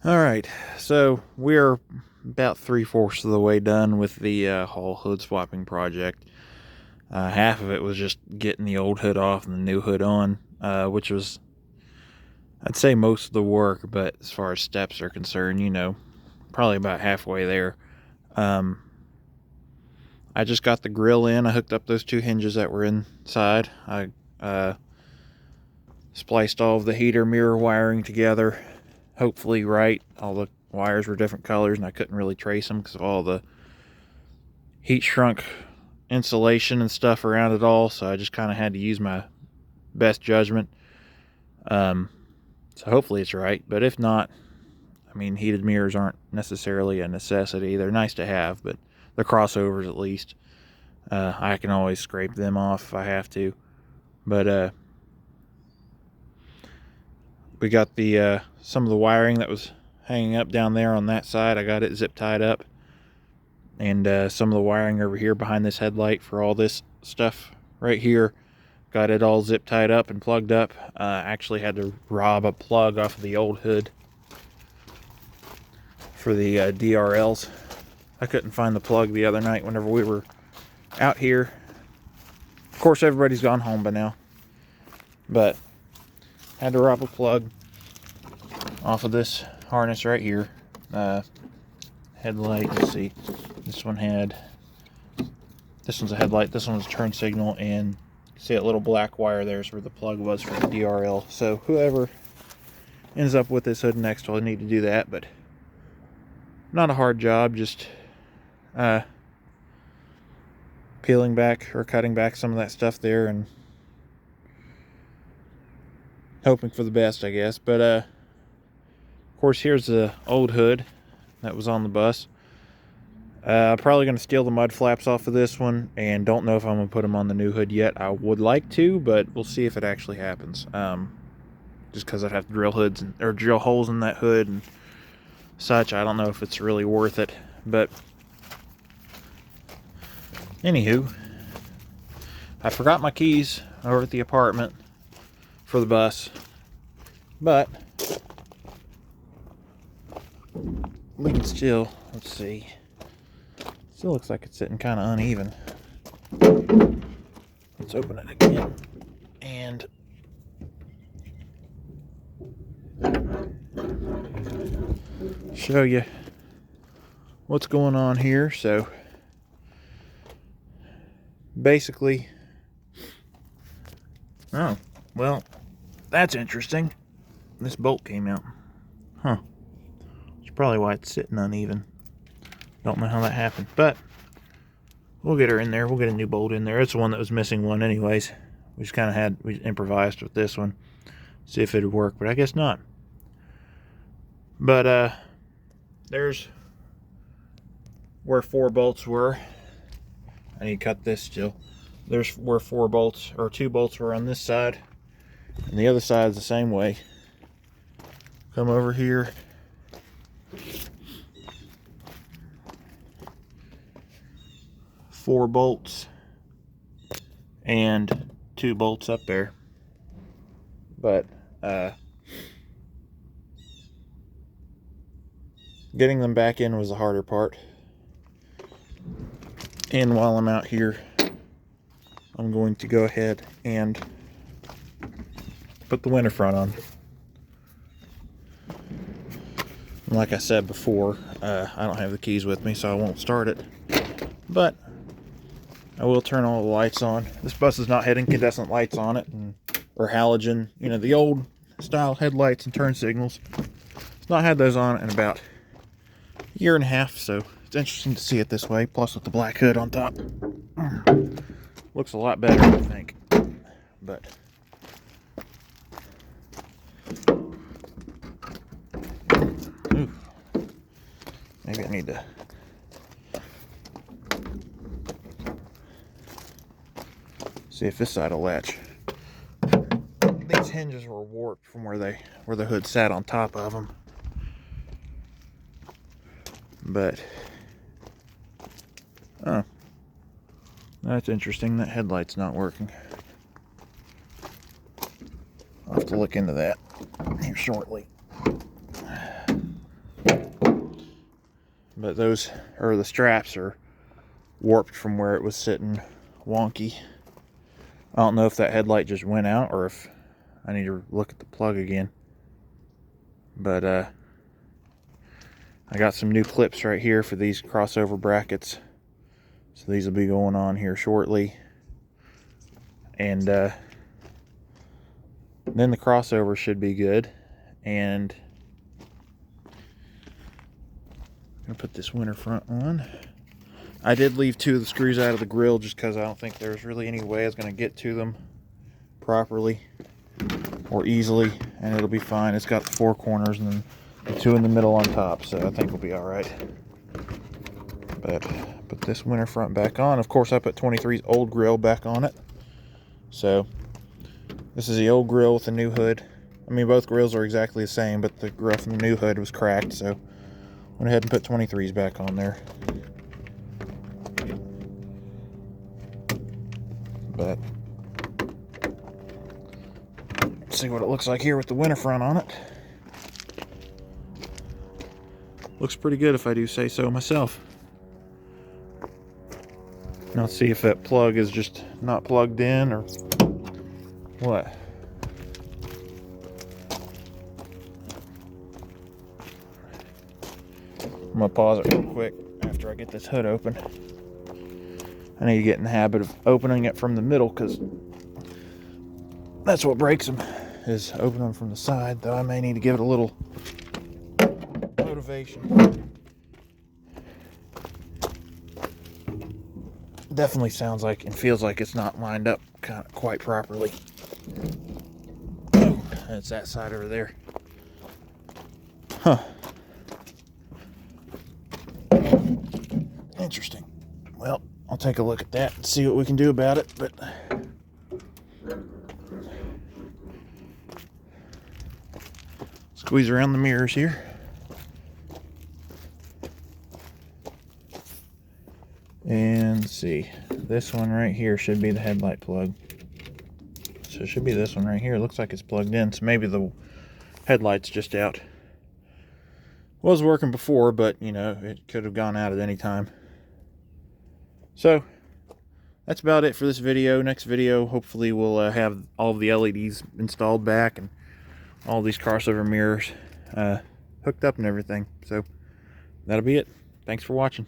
Alright, so we're about 3/4 of the way done with the whole hood swapping project. Half of it was just getting the old hood off and the new hood on, which was, I'd say, most of the work, but as far as steps are concerned, probably about halfway there. Um, I just got the grill in. I hooked up those two hinges that were inside. I spliced all of the heater mirror wiring together, hopefully right. All the wires were different colors and I couldn't really trace them because of all the heat shrunk insulation and stuff around it all, so I just kind of had to use my best judgment. So hopefully it's right, but if not, I mean, heated mirrors aren't necessarily a necessity. They're nice to have, but the crossovers at least, I can always scrape them off if I have to. But we got the some of the wiring that was hanging up down there on that side. I got it zip tied up, and some of the wiring over here behind this headlight for all this stuff right here, got it all zip tied up and plugged up. Actually had to rob a plug off of the old hood for the DRLs. I couldn't find the plug the other night whenever we were out here. Of course, everybody's gone home by now, but had to rob a plug off of this harness right here. Headlight, let's see, this one's a headlight, this one's a turn signal, and see that little black wire there is where the plug was for the DRL. So whoever ends up with this hood next will need to do that, but not a hard job, just peeling back or cutting back some of that stuff there and hoping for the best, I guess. But of course, here's the old hood that was on the bus. I'm probably going to steal the mud flaps off of this one, and don't know if I'm going to put them on the new hood yet. I would like to, but we'll see if it actually happens. Just because I'd have to drill holes in that hood and such. I don't know if it's really worth it. But anywho, I forgot my keys over at the apartment for the bus, but we can still, let's see. Still looks like it's sitting kind of uneven. Let's open it again and show you what's going on here. So basically, oh, well, that's interesting. This bolt came out. Huh. That's probably why it's sitting uneven. Don't know how that happened, but we'll get her in there. We'll get a new bolt in there. It's the one that was missing one anyways. We just kind of we improvised with this one. See if it would work, but I guess not. But there's where 4 bolts were. I need to cut this still. There's where 4 bolts, or 2 bolts were on this side. And the other side is the same way. Come over here. Four bolts and 2 bolts up there, but getting them back in was the harder part. And while I'm out here, I'm going to go ahead and put the winter front on. And like I said before, I don't have the keys with me, so I won't start it, but I will turn all the lights on. This bus is not had incandescent lights on it, or halogen, the old style headlights and turn signals. It's not had those on in about a year and a half, so it's interesting to see it this way, plus with the black hood on top. Looks a lot better, I think. But ooh, maybe I need to see if this side will latch. These hinges were warped from where the hood sat on top of them. But oh, that's interesting. That headlight's not working. I'll have to look into that here shortly. but those, or the straps, are warped from where it was sitting wonky. I don't know if that headlight just went out or if I need to look at the plug again. But I got some new clips right here for these crossover brackets. So these will be going on here shortly. And then the crossover should be good. And I'm going to put this winter front on. I did leave 2 of the screws out of the grill just because I don't think there's really any way I was going to get to them properly or easily, and it'll be fine. It's got the 4 corners and then the 2 in the middle on top, so I think we'll be alright. But put this winter front back on. Of course, I put 23's old grill back on it. So this is the old grill with the new hood. I mean, both grills are exactly the same, but the grill from the new hood was cracked, so went ahead and put 23's back on there. But let's see what it looks like here with the winter front on it. Looks pretty good if I do say so myself. Now let's see if that plug is just not plugged in or what. I'm gonna pause it real quick after I get this hood open. I need to get in the habit of opening it from the middle because that's what breaks them, is opening them from the side, though I may need to give it a little motivation. Definitely sounds like and feels like it's not lined up quite properly. Oh, it's that side over there. Huh. Interesting. Well, I'll take a look at that and see what we can do about it, but squeeze around the mirrors here. And see, this one right here should be the headlight plug. So it should be this one right here. It looks like it's plugged in, so maybe the headlight's just out. Was working before, but you know, it could have gone out at any time. So that's about it for this video. Next video, hopefully we'll have all of the LEDs installed back and all these crossover mirrors hooked up and everything. So that'll be it. Thanks for watching.